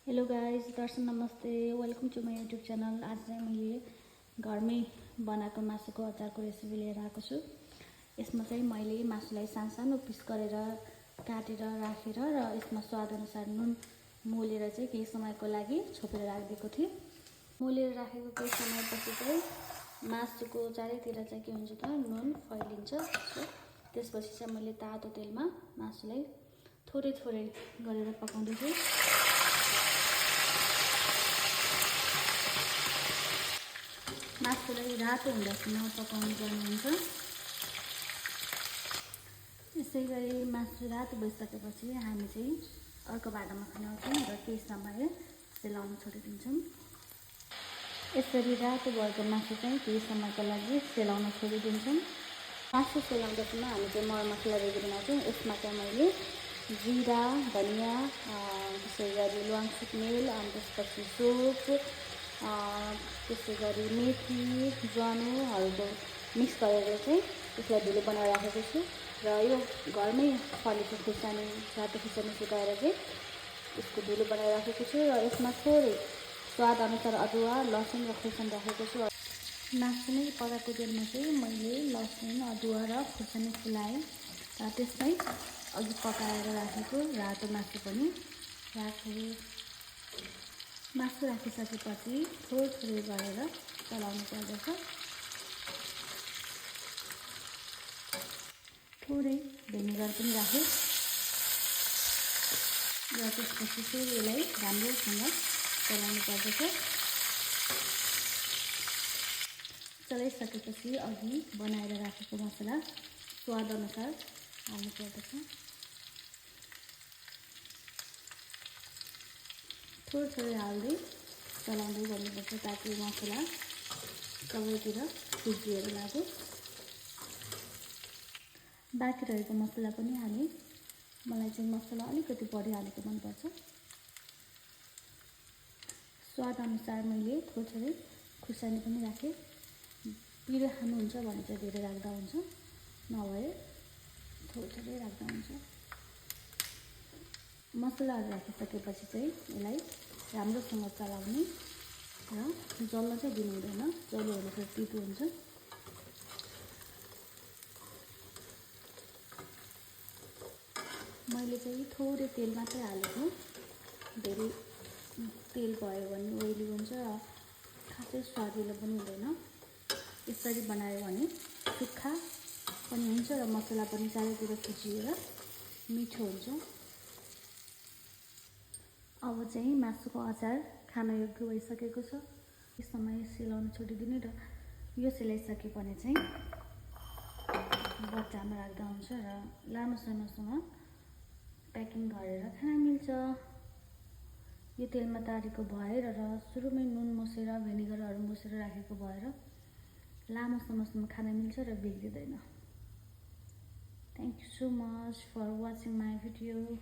Hello guys, दर्शन नमस्ते, welcome to my YouTube channel. आज चाहिँ मैले घरमै बनाएको मासुको अचारको रेसिपी लिएर आएको छु। यसमा चाहिँ मैले मासुलाई सानो सानो पिस गरेर काटेर राखेर र यसमा स्वादअनुसार नुन मोलेर चाहिँ केही समयको लागि छोपेर राखिदिएको थिएँ। मोलेर राखेको केही समयपछि चाहिँ मासुको चारैतिर चाहिँ के हुन्छ त नुन फैलिन्छ। त्यसपछि चाहिँ मैले तातो तेलमा मासुलाई थोरै थोरै गरेर पकाउँदैछु। मासुलाई रातो हुँदासम्म पकाउनु पर्ने हुन्छ। यसै गरी मासु रातो भइसकेपछि हामी चाहिँ अर्को भाँडामा खनाउँछौँ र केही समय सेलाउन छोडिदिन्छौँ। यसरी रातो भएको मासु चाहिँ केही समयको लागि सेलाउन छोडिदिन्छौँ। मासु सेलाउँदासम्म हामी चाहिँ मरमसला रेडी बनाउँछौँ। यसमा चाहिँ मैले जिरा, धनियाँ, त्यसै गरी ल्वाङ सुक्मेल, अनि त्यसपछि सोप, त्यसै गरी मेथी, ज्वानोहरूको मिक्स गरेर चाहिँ त्यसलाई धुलो बनाएर राखेको छु। र यो घरमै फलेको खुर्सानी, रातो खुर्सानी सुकाएर चाहिँ यसको धुलो बनाएर राखेको छु। र यसमा थोरै स्वादअनुसार अदुवा, लसुन र खुर्सानी राखेको छु। मासु नै पकाएको तेलमा चाहिँ मैले लसुन, अदुवा र खुर्सानी फुलाएँ र त्यसमै अघि पकाएर राखेको रातो मासु पनि राखेँ। मासु राखिसकेपछि थोरै गरेर चलाउनु पर्दछ। थोरै भिनेगर पनि राखेँ र त्यसपछि फेरि यसलाई राम्रोसँग चलाउनु पर्दछ। चलाइसकेपछि अघि बनाएर राखेको मसला स्वादअनुसार हाल्नु पर्दछ। थोरै हाल्दै चलाउँदै गर्नुपर्छ ताकि मसला सबैतिर फिजिएर लागोस्। बाँकी रहेको मसला पनि हालेँ। मलाई चाहिँ मसला अलिकति बढी हालेको मनपर्छ। स्वादअनुसार मैले थोरै खुर्सानी पनि राखेँ। पिरो खानुहुन्छ भने चाहिँ धेरै राख्दा हुन्छ, नभए थोरै राख्दा हुन्छ। मसलाहरू राखिसकेपछि चाहिँ यसलाई राम्रोसँग चलाउने र जल्न चाहिँ दिनु हुँदैन। जल्यो भने फेरि तितो हुन्छ। मैले चाहिँ थोरै तेल मात्रै हालेको। धेरै तेल भयो भने ओइली हुन्छ, खासै स्वादिलो पनि हुँदैन। यसरी बनायो भने सुक्खा पनि हुन्छ र मसला पनि चारैतिर फिजिएर मिठो हुन्छ। अब चाहिँ मासुको अचार खान योग्य भइसकेको छ। यस समय सेलाउन छोडिदिने र यो सेलाइसके भने चाहिँ बट्टामा राख्दा हुन्छ र लामो समयसम्म प्याकिङ गरेर खान मिल्छ। यो तेलमा तारेको भएर र सुरुमै नुन मुसेर भिनेगरहरू मुसेर राखेको भएर लामो समयसम्म खान मिल्छ र बिग्रिँदैन। Thank you so much for watching my video.